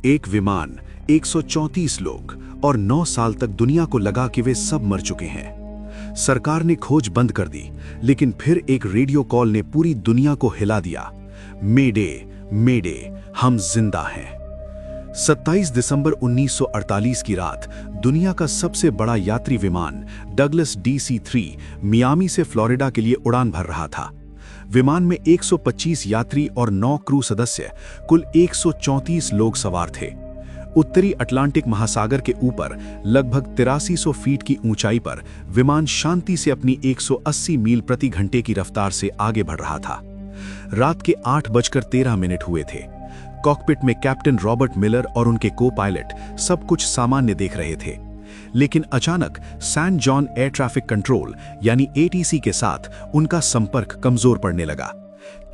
एक विमान, 134 लोग और 9 साल तक दुनिया को लगा कि वे सब मर चुके हैं। सरकार ने खोज बंद कर दी, लेकिन फिर एक रेडियो कॉल ने पूरी दुनिया को हिला दिया। मेडे, मेडे, हम जिंदा हैं। 27 दिसंबर 1948 की रात दुनिया का सबसे बड़ा यात्री विमान डगलस DC-3 मियामी से फ्लोरिडा के लिए उड़ान भर रहा था। विमान में 125 यात्री और 9 क्रू सदस्य, कुल 134 लोग सवार थे। उत्तरी अटलांटिक महासागर के ऊपर लगभग 8300 फीट की ऊंचाई पर विमान शांति से अपनी 180 मील प्रति घंटे की रफ्तार से आगे बढ़ रहा था। रात के 8:13 हुए थे। कॉकपिट में कैप्टन रॉबर्ट मिलर और उनके को पायलट सब कुछ सामान्य देख रहे थे, लेकिन अचानक San Juan air traffic control यानी ATC के साथ उनका संपर्क कमजोर पड़ने लगा।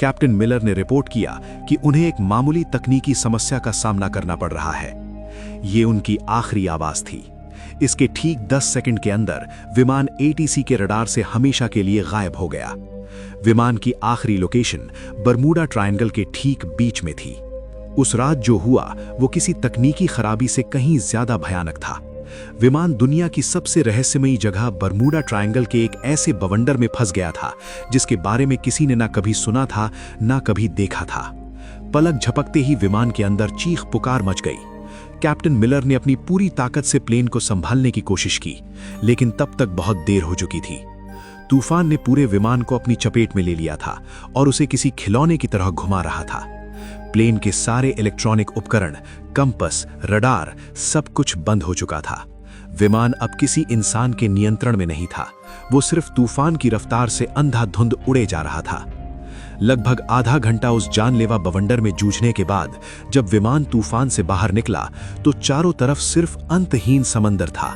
कैप्टन मिलर ने रिपोर्ट किया कि उन्हें एक मामूली तकनीकी समस्या का सामना करना पड़ रहा है। ये उनकी आखिरी आवाज थी। इसके ठीक 10 सेकंड के अंदर विमान ATC के रडार से हमेशा के लिए गायब हो गया। विमान की आखिरी लोकेशन बरमूडा ट्रायंगल के ठीक बीच में थी। उस रात जो हुआ वो किसी तकनीकी खराबी से कहीं ज्यादा भयानक था। विमान दुनिया की सबसे रहस्यमयी जगह बरमूडा ट्रायंगल के एक ऐसे बवंडर में फंस गया था जिसके बारे में किसी ने ना कभी सुना था ना कभी देखा था। पलक झपकते ही विमान के अंदर चीख पुकार मच गई। कैप्टन मिलर ने अपनी पूरी ताकत से प्लेन को संभालने की कोशिश की, लेकिन तब तक बहुत देर हो चुकी थी। तूफान ने पूरे विमान को अपनी चपेट में ले लिया था और उसे किसी खिलौने की तरह घुमा रहा था। प्लेन के सारे इलेक्ट्रॉनिक उपकरण, कंपस, रडार, सब कुछ बंद हो चुका था। विमान अब किसी इंसान के नियंत्रण में नहीं था। वो सिर्फ तूफान की रफ्तार से अंधाधुंध उड़े जा रहा था। लगभग आधा घंटा उस जानलेवा बवंडर में जूझने के बाद जब विमान तूफान से बाहर निकला तो चारों तरफ सिर्फ अंतहीन समंदर था।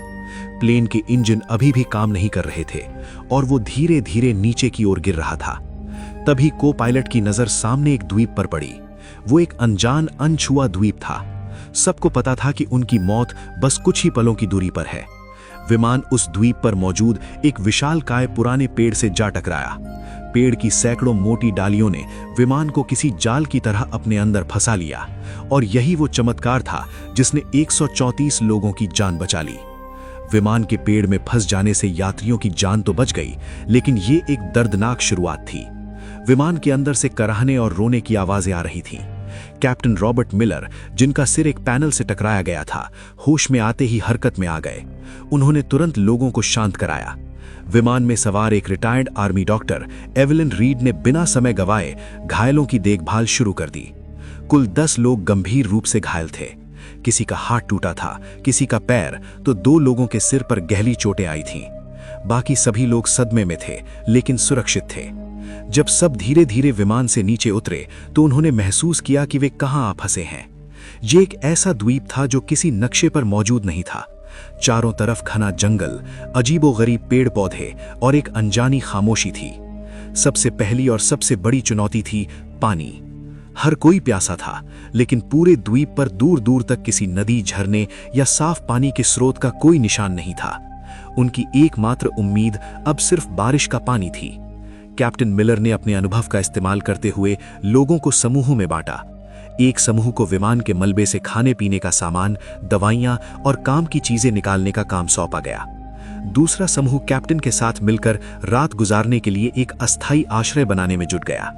प्लेन के इंजन अभी भी काम नहीं कर रहे थे और वो धीरे धीरे नीचे की ओर गिर रहा था। तभी को पायलट की नजर सामने एक द्वीप पर पड़ी। वो एक अनजान, अनछुआ द्वीप था। सबको पता था कि उनकी मौत बस कुछ ही पलों की दूरी पर है। विमान उस द्वीप पर मौजूद एक विशालकाय पुराने पेड़ से जा टकराया। पेड़ की सैकड़ों मोटी डालियों ने विमान को किसी जाल की तरह अपने अंदर फंसा लिया, और यही वो चमत्कार था जिसने 134 लोगों की जान बचा ली। विमान के पेड़ में फंस जाने से यात्रियों की जान तो बच गई, लेकिन ये एक दर्दनाक शुरुआत थी। विमान के अंदर से कराहने और रोने की आवाजें आ रही थीं। कैप्टन रॉबर्ट मिलर, जिनका सिर एक पैनल से टकराया गया था, होश में आते ही हरकत में आ गए। उन्होंने तुरंत लोगों को शांत कराया। विमान में सवार एक retired army doctor Evelyn read ने बिना समय गवाए घायलों की देखभाल शुरू कर दी। कुल 10 लोग गंभीर रूप से घायल थे। किसी का हाथ टूटा था, किसी का पैर, तो 2 लोगों के सिर पर गहरी चोटें आई थीं। बाकी सभी लोग सदमे में थे, लेकिन सुरक्षित थे। जब सब धीरे धीरे विमान से नीचे उतरे तो उन्होंने महसूस किया कि वे कहां आ फंसे हैं। ये एक ऐसा द्वीप था जो किसी नक्शे पर मौजूद नहीं था। चारों तरफ घना जंगल, अजीबोगरीब पेड़ पौधे और एक अनजानी खामोशी थी। सबसे पहली और सबसे बड़ी चुनौती थी पानी। हर कोई प्यासा था, लेकिन पूरे द्वीप पर दूर दूर तक किसी नदी, झरने या साफ पानी के स्रोत का कोई निशान नहीं था। उनकी एकमात्र उम्मीद अब सिर्फ बारिश का पानी थी। कैप्टन मिलर ने अपने अनुभव का इस्तेमाल करते हुए लोगों को समूहों में बांटा। एक समूह को विमान के मलबे से खाने पीने का सामान, दवाइयां और काम की चीजें निकालने का काम सौंपा गया। दूसरा समूह कैप्टन के साथ मिलकर रात गुजारने के लिए एक अस्थायी आश्रय बनाने में जुट गया।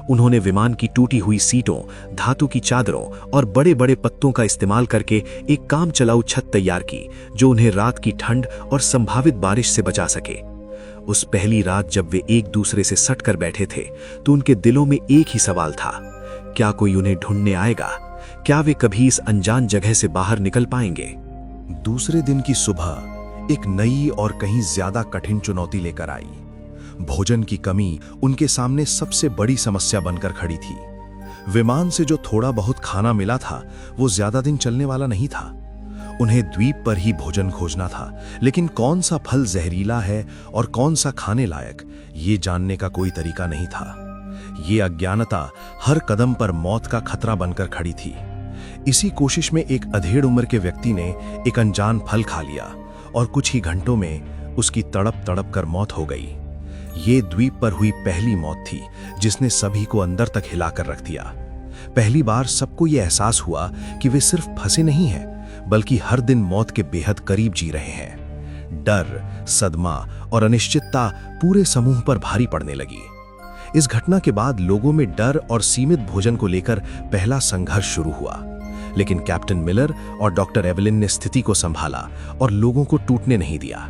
उन्होंने विमान की टूटी हुई सीटों, धातु की चादरों और बड़े बड़े पत्तों का इस्तेमाल करके एक काम चलाऊ छत तैयार की, जो उन्हें रात की ठंड और संभावित बारिश से बचा सके। उस पहली रात जब वे एक दूसरे से सटकर बैठे थे तो उनके दिलों में एक ही सवाल था, क्या कोई उन्हें ढूंढने आएगा? क्या वे कभी इस अनजान जगह से बाहर निकल पाएंगे? दूसरे दिन की सुबह एक नई और कहीं ज्यादा कठिन चुनौती लेकर आई। भोजन की कमी उनके सामने सबसे बड़ी समस्या बनकर खड़ी थी। विमान से जो थोड़ा बहुत खाना मिला था वो ज्यादा दिन चलने वाला नहीं था। उन्हें द्वीप पर ही भोजन खोजना था, लेकिन कौन सा फल जहरीला है और कौन सा खाने लायक, ये जानने का कोई तरीका नहीं था। ये अज्ञानता हर कदम पर मौत का खतरा बनकर खड़ी थी। इसी कोशिश में एक अधेड़ उम्र के व्यक्ति ने एक अनजान फल खा लिया और कुछ ही घंटों में उसकी तड़प तड़प कर मौत हो गई। ये द्वीप पर हुई पहली मौत थी जिसने सभी को अंदर तक हिलाकर रख दिया। पहली बार सबको ये एहसास हुआ कि वे सिर्फ फंसे नहीं हैं, बल्कि हर दिन मौत के बेहद करीब जी रहे हैं। डर, सदमा और अनिश्चितता पूरे समूह पर भारी पड़ने लगी। इस घटना के बाद लोगों में डर और सीमित भोजन को लेकर पहला संघर्ष शुरू हुआ, लेकिन कैप्टन मिलर और डॉक्टर एवलिन ने स्थिति को संभाला और लोगों को टूटने नहीं दिया।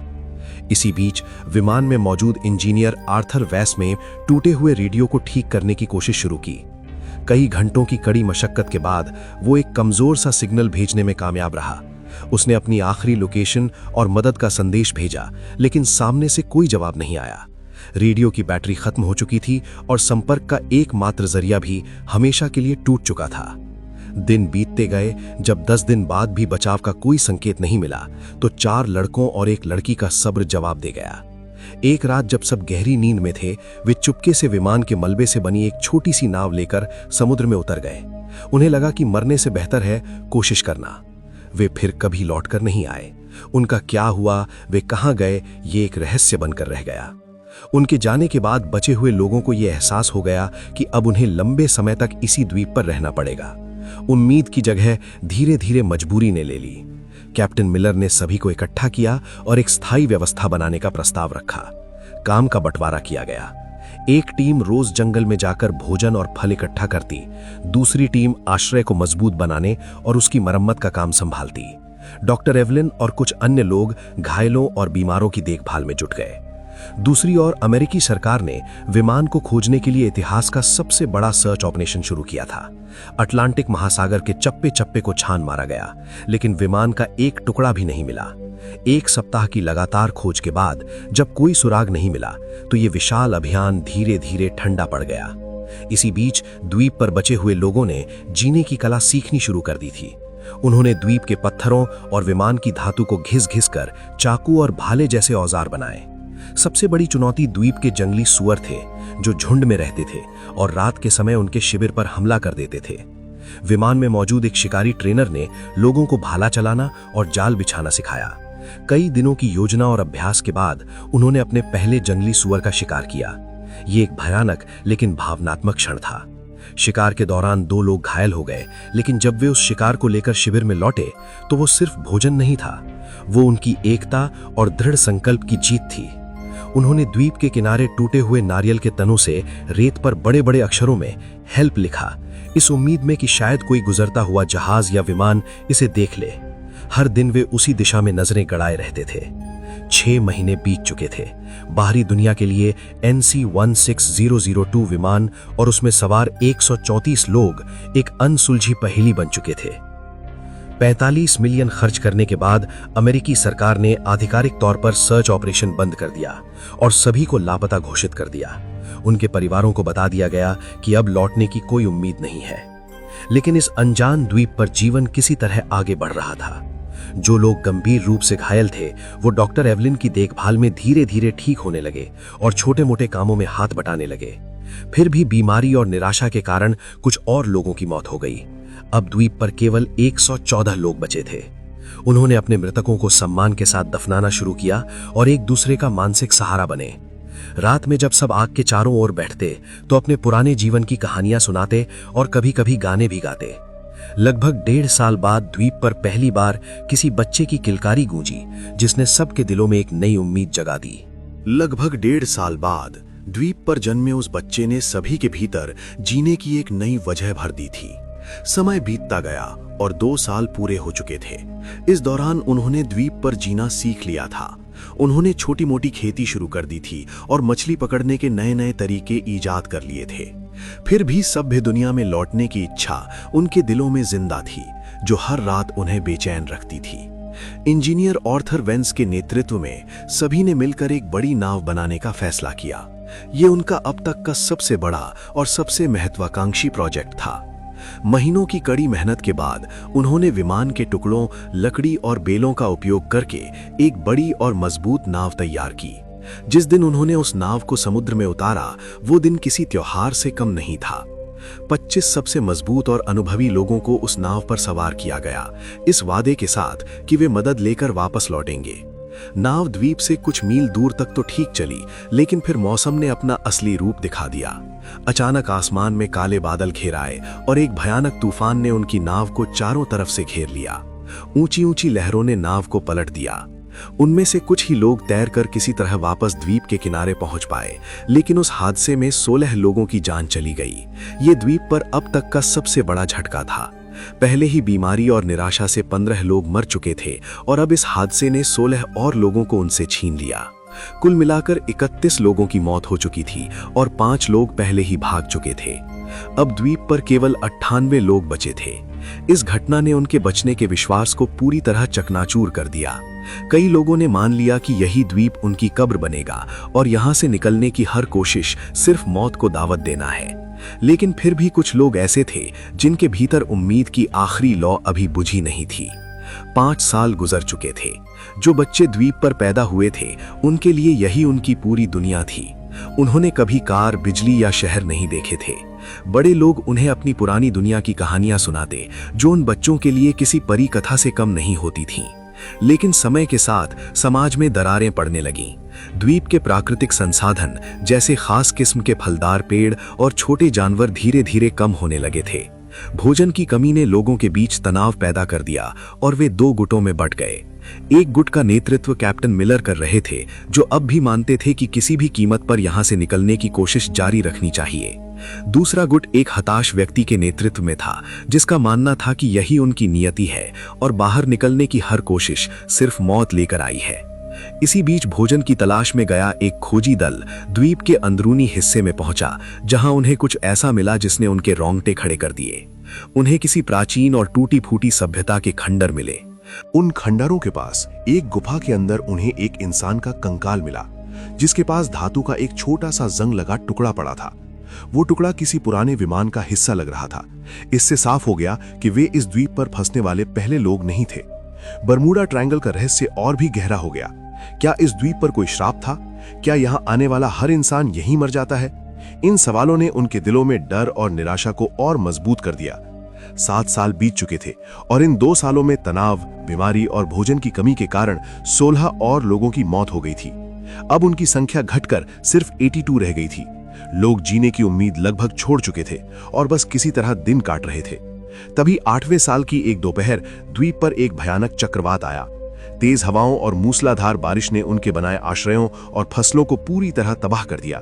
इसी बीच विमान में मौजूद इंजीनियर आर्थर वैस में टूटे हुए रेडियो को ठीक करने की कोशिश शुरू की। कई घंटों की कड़ी मशक्कत के बाद वो एक कमजोर सा सिग्नल भेजने में कामयाब रहा। उसने अपनी आखिरी लोकेशन और मदद का संदेश भेजा, लेकिन सामने से कोई जवाब नहीं आया। रेडियो की बैटरी खत्म हो चुकी थी और संपर्क का एकमात्र जरिया भी हमेशा के लिए टूट चुका था। दिन बीतते गए। जब 10 दिन बाद भी बचाव का कोई संकेत नहीं मिला, तो 4 लड़कों और एक लड़की का सब्र जवाब दे गया। एक रात जब सब गहरी नींद में थे, वे चुपके से विमान के मलबे से बनी एक छोटी सी नाव लेकर समुद्र में उतर गए। उन्हें लगा कि मरने से बेहतर है कोशिश करना। वे फिर कभी लौटकर नहीं आए। उनका क्या हुआ, वे कहां गए, ये एक रहस्य बनकर रह गया। उनके जाने के बाद बचे हुए लोगों को यह एहसास हो गया कि अब उन्हें लंबे समय तक इसी द्वीप पर रहना पड़ेगा। उम्मीद की जगह धीरे धीरे मजबूरी ने ले ली। कैप्टन मिलर ने सभी को इकट्ठा किया और एक स्थायी व्यवस्था बनाने का प्रस्ताव रखा। काम का बंटवारा किया गया। एक टीम रोज जंगल में जाकर भोजन और फल इकट्ठा करती, दूसरी टीम आश्रय को मजबूत बनाने और उसकी मरम्मत का काम संभालती। डॉक्टर एवलिन और कुछ अन्य लोग घायलों और बीमारों की देखभाल में जुट गए। दूसरी ओर अमेरिकी सरकार ने विमान को खोजने के लिए इतिहास का सबसे बड़ा सर्च ऑपरेशन शुरू किया था। अटलांटिक महासागर के चप्पे चप्पे को छान मारा गया, लेकिन विमान का एक टुकड़ा भी नहीं मिला। 1 सप्ताह की लगातार खोज के बाद जब कोई सुराग नहीं मिला, तो ये विशाल अभियान धीरे धीरे ठंडा पड़ गया। इसी बीच द्वीप पर बचे हुए लोगों ने जीने की कला सीखनी शुरू कर दी थी। उन्होंने द्वीप के पत्थरों और विमान की धातु को घिस घिस कर चाकू और भाले जैसे औजार बनाए। सबसे बड़ी चुनौती द्वीप के जंगली सुअर थे, जो झुंड में रहते थे और रात के समय उनके शिविर पर हमला कर देते थे। विमान में मौजूद एक शिकारी ट्रेनर ने लोगों को भाला चलाना और जाल बिछाना सिखाया। कई दिनों की योजना और अभ्यास के बाद उन्होंने अपने पहले जंगली सुअर का शिकार किया। ये एक भयानक लेकिन भावनात्मक क्षण था। शिकार के दौरान 2 लोग घायल हो गए, लेकिन जब वे उस शिकार को लेकर शिविर में लौटे, तो वो सिर्फ भोजन नहीं था, वो उनकी एकता और दृढ़ संकल्प की जीत थी। उन्होंने द्वीप के किनारे टूटे हुए नारियल के तनों से रेत पर बड़े बड़े अक्षरों में हेल्प लिखा, इस उम्मीद में कि शायद कोई गुजरता हुआ जहाज या विमान इसे देख ले। हर दिन वे उसी दिशा में नजरें गड़ाए रहते थे। 6 महीने बीत चुके थे। बाहरी दुनिया के लिए NC-16002 विमान और उसमें सवार 134 लोग एक अनसुलझी पहेली बन चुके थे। 45 मिलियन खर्च करने के बाद अमेरिकी सरकार ने आधिकारिक तौर पर सर्च ऑपरेशन बंद कर दिया और सभी को लापता घोषित कर दिया। उनके परिवारों को बता दिया गया कि अब लौटने की कोई उम्मीद नहीं है। लेकिन इस अनजान द्वीप पर जीवन किसी तरह आगे बढ़ रहा था। जो लोग गंभीर रूप से घायल थे, वो डॉक्टर एवलिन की देखभाल में धीरे धीरे ठीक होने लगे और छोटे मोटे कामों में हाथ बटाने लगे। फिर भी बीमारी और निराशा के कारण कुछ और लोगों की मौत हो गई। अब द्वीप पर केवल 114 लोग बचे थे। उन्होंने अपने मृतकों को सम्मान के साथ दफनाना शुरू किया और एक दूसरे का मानसिक सहारा बने। रात में जब सब आग के चारों ओर बैठते, तो अपने पुराने जीवन की कहानियां सुनाते और कभी कभी गाने भी गाते। लगभग 1.5 साल बाद द्वीप पर पहली बार किसी बच्चे की किलकारी गूंजी, जिसने सबके दिलों में एक नई उम्मीद जगा दी। लगभग 1.5 साल बाद द्वीप पर जन्मे उस बच्चे ने सभी के भीतर जीने की एक नई वजह भर दी थी। समय बीतता गया और 2 साल पूरे हो चुके थे। इस दौरान उन्होंने द्वीप पर जीना सीख लिया था। उन्होंने छोटी मोटी खेती शुरू कर दी थी और मछली पकड़ने के नए नए तरीके ईजाद कर लिए थे। फिर भी सभ्य दुनिया में लौटने की इच्छा उनके दिलों में जिंदा थी, जो हर रात उन्हें बेचैन रखती थी। इंजीनियर आर्थर वेंस के नेतृत्व में सभी ने मिलकर एक बड़ी नाव बनाने का फैसला किया। ये उनका अब तक का सबसे बड़ा और सबसे महत्वाकांक्षी प्रोजेक्ट था। महीनों की कड़ी मेहनत के बाद उन्होंने विमान के टुकड़ों, लकड़ी और बेलों का उपयोग करके एक बड़ी और मजबूत नाव तैयार की। जिस दिन उन्होंने उस नाव को समुद्र में उतारा, वो दिन किसी त्योहार से कम नहीं था। 25 सबसे मजबूत और अनुभवी लोगों को उस नाव पर सवार किया गया, इस वादे के साथ कि वे मदद लेकर वापस लौटेंगे। नाव द्वीप से कुछ मील दूर तक तो ठीक चली, लेकिन फिर मौसम ने अपना असली रूप दिखा दिया। अचानक आसमान में काले बादल घेर आए और एक भयानक तूफान ने उनकी नाव को चारों तरफ से घेर लिया। ऊंची ऊंची लहरों ने नाव को पलट दिया। उनमें से कुछ ही लोग तैरकर किसी तरह वापस द्वीप के किनारे पहुंच पाए, लेकिन उस हादसे में 16 लोगों की जान चली गई। ये द्वीप पर अब तक का सबसे बड़ा झटका था। पहले ही बीमारी और निराशा से 15 लोग मर चुके थे और अब इस हादसे ने 16 और लोगों को उनसे छीन लिया। कुल मिलाकर 31 लोगों की मौत हो चुकी थी और 5 लोग पहले ही भाग चुके थे। अब द्वीप पर केवल 98 लोग बचे थे। इस घटना ने उनके बचने के विश्वास को पूरी तरह चकनाचूर कर दिया। कई लोगों ने मान लिया कि यही द्वीप उनकी कब्र बनेगा और यहां से निकलने की हर कोशिश सिर्फ मौत को दावत देना है। लेकिन फिर भी कुछ लोग ऐसे थे जिनके भीतर उम्मीद की आखिरी लौ अभी बुझी नहीं थी। 5 साल गुजर चुके थे। जो बच्चे द्वीप पर पैदा हुए थे, उनके लिए यही उनकी पूरी दुनिया थी। उन्होंने कभी कार, बिजली या शहर नहीं देखे थे। बड़े लोग उन्हें अपनी पुरानी दुनिया की कहानियां सुनाते, जो उन बच्चों के लिए किसी परी कथा से कम नहीं होती थीं। लेकिन समय के साथ समाज में दरारें पड़ने लगीं। द्वीप के प्राकृतिक संसाधन जैसे खास किस्म के फलदार पेड़ और छोटे जानवर धीरे धीरे कम होने लगे थे। भोजन की कमी ने लोगों के बीच तनाव पैदा कर दिया और वे 2 गुटों में बंट गए। एक गुट का नेतृत्व कैप्टन मिलर कर रहे थे, जो अब भी मानते थे कि किसी भी कीमत पर यहां से निकलने की कोशिश जारी रखनी चाहिए। दूसरा गुट एक हताश व्यक्ति के नेतृत्व में था, जिसका मानना था कि यही उनकी नियति है और बाहर निकलने की हर कोशिश सिर्फ मौत लेकर आई है। इसी बीच भोजन की तलाश में गया एक खोजी दल द्वीप के अंदरूनी हिस्से में पहुंचा, जहां उन्हें कुछ ऐसा मिला जिसने उनके रोंगटे खड़े कर दिए। उन्हें किसी प्राचीन और टूटी फूटी सभ्यता के खंडर मिले। उन खंडरों के पास एक गुफा के अंदर उन्हें एक इंसान का कंकाल मिला, जिसके पास धातु का एक छोटा सा जंग लगा टुकड़ा पड़ा था। वो टुकड़ा किसी पुराने विमान का हिस्सा लग रहा था। इससे साफ हो गया कि वे इस द्वीप पर फंसने वाले पहले लोग नहीं थे। बरमूडा ट्रायंगल का रहस्य और भी गहरा हो गया। क्या इस द्वीप पर कोई श्राप था? क्या यहाँ आने वाला हर इंसान यहीं मर जाता है? इन सवालों ने उनके दिलों में डर और निराशा को और मजबूत कर दिया। 7 साल बीत चुके थे और इन 2 सालों में तनाव, बीमारी और भोजन की कमी के कारण 16 और लोगों की मौत हो गई थी। अब उनकी संख्या घटकर सिर्फ 82 रह गई थी। लोग जीने की उम्मीद लगभग छोड़ चुके थे और बस किसी तरह दिन काट रहे थे। तभी 8वें साल की एक दोपहर द्वीप पर एक भयानक चक्रवात आया। तेज हवाओं और मूसलाधार बारिश ने उनके बनाए आश्रयों और फसलों को पूरी तरह तबाह कर दिया।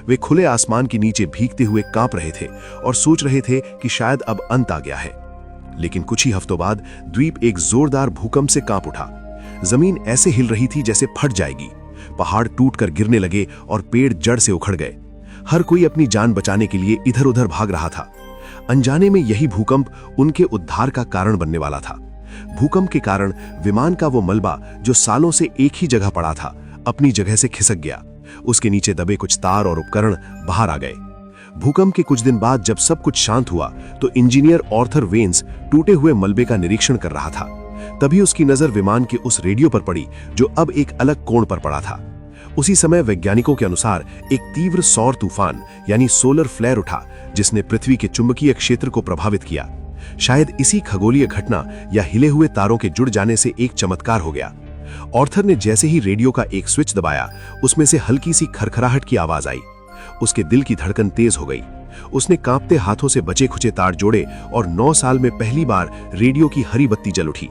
वे खुले आसमान के नीचे भीगते हुए कांप रहे थे और सोच रहे थे कि शायद अब अंत आ गया है। लेकिन कुछ ही हफ्तों बाद द्वीप एक जोरदार भूकंप से कांप उठा। जमीन ऐसे हिल रही थी जैसे फट जाएगी। पहाड़ टूटकर गिरने लगे और पेड़ जड़ से उखड़ गए। हर कोई अपनी जान बचाने के लिए इधर-उधर भाग रहा था। अनजाने में यही भूकंप उनके उद्धार का कारण बनने वाला था। भूकंप के कारण विमान का वो मलबा जो सालों से एक ही जगह पड़ा था, अपनी जगह से खिसक गया। उसके नीचे दबे कुछ तार और उपकरण बाहर आ गए। भूकंप के कुछ दिन बाद जब सब कुछ शांत हुआ तो इंजीनियर आर्थर वेन्स टूटे हुए मलबे का निरीक्षण कर रहा था। तभी उसकी नजर विमान के उस रेडियो पर पड़ी जो अब एक अलग कोण पर पड़ा था। उसी समय वैज्ञानिकों के अनुसार एक तीव्र सौर तूफान यानी सोलर फ्लेयर उठा, जिसने पृथ्वी के चुंबकीय क्षेत्र को प्रभावित किया। शायद इसी खगोलीय घटना या हिले हुए तारों के जुड़ जाने से एक चमत्कार हो गया। आर्थर ने जैसे ही रेडियो का एक स्विच दबाया, उसमें से हल्की सी खरखराहट की आवाज आई। उसके दिल की धड़कन तेज हो गई। उसने कांपते हाथों से बचे खुचे तार जोड़े और 9 साल में पहली बार रेडियो की हरी बत्ती जल उठी।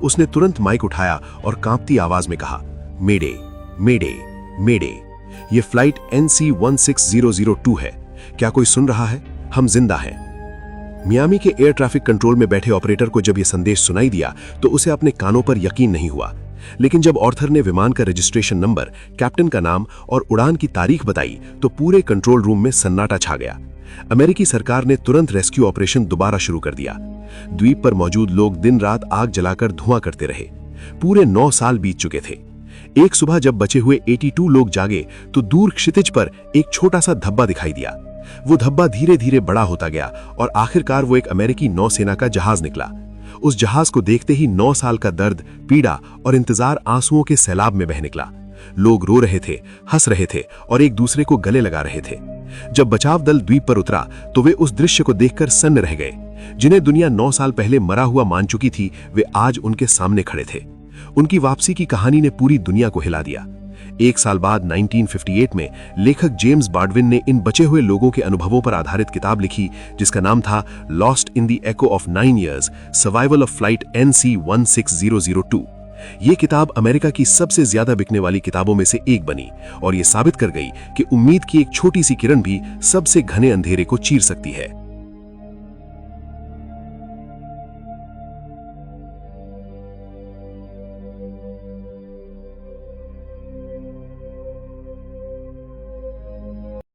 उसने तुरंत माइक उठाया और कांपती आवाज में कहा, मेडे मेडे मेडे। ये फ्लाइट NC-16002 है। क्या कोई सुन रहा है? हम जिंदा हैं। मियामी के एयर ट्रैफिक कंट्रोल में बैठे ऑपरेटर को जब यह संदेश सुनाई दिया तो उसे अपने कानों पर यकीन नहीं हुआ। लेकिन जब आर्थर ने विमान का रजिस्ट्रेशन नंबर, कैप्टन का नाम और उड़ान की तारीख बताई तो पूरे कंट्रोल रूम में सन्नाटा छा गया। अमेरिकी सरकार ने तुरंत रेस्क्यू ऑपरेशन दोबारा शुरू कर दिया। द्वीप पर मौजूद लोग दिन रात आग जलाकर धुआं करते रहे। पूरे 9 साल बीत चुके थे। एक सुबह जब बचे हुए 82 लोग जागे तो दूर क्षितिज पर एक छोटा सा धब्बा दिखाई दिया। वो धब्बा धीरे धीरे बड़ा होता गया और आखिरकार वो एक अमेरिकी नौसेना का जहाज निकला। उस जहाज को देखते ही 9 साल का दर्द, पीड़ा और इंतजार आंसुओं के सैलाब में बह निकला। लोग रो रहे थे, हंस रहे थे और एक दूसरे को गले लगा रहे थे। जब बचाव दल द्वीप पर उतरा तो वे उस दृश्य को देखकर सन्न रह गए। जिन्हें दुनिया 9 साल पहले मरा हुआ मान चुकी थी, वे आज उनके सामने खड़े थे। उनकी वापसी की कहानी ने पूरी दुनिया को हिला दिया। एक साल बाद 1958 में लेखक जेम्स बाल्डविन ने इन बचे हुए लोगों के अनुभवों पर आधारित किताब लिखी जिसका नाम था lost in the echo of 9 years, survival of flight NC-16002। ये किताब अमेरिका की सबसे ज्यादा बिकने वाली किताबों में से एक बनी और ये साबित कर गई कि उम्मीद की एक छोटी सी किरण भी सबसे घने अंधेरे को चीर सकती है।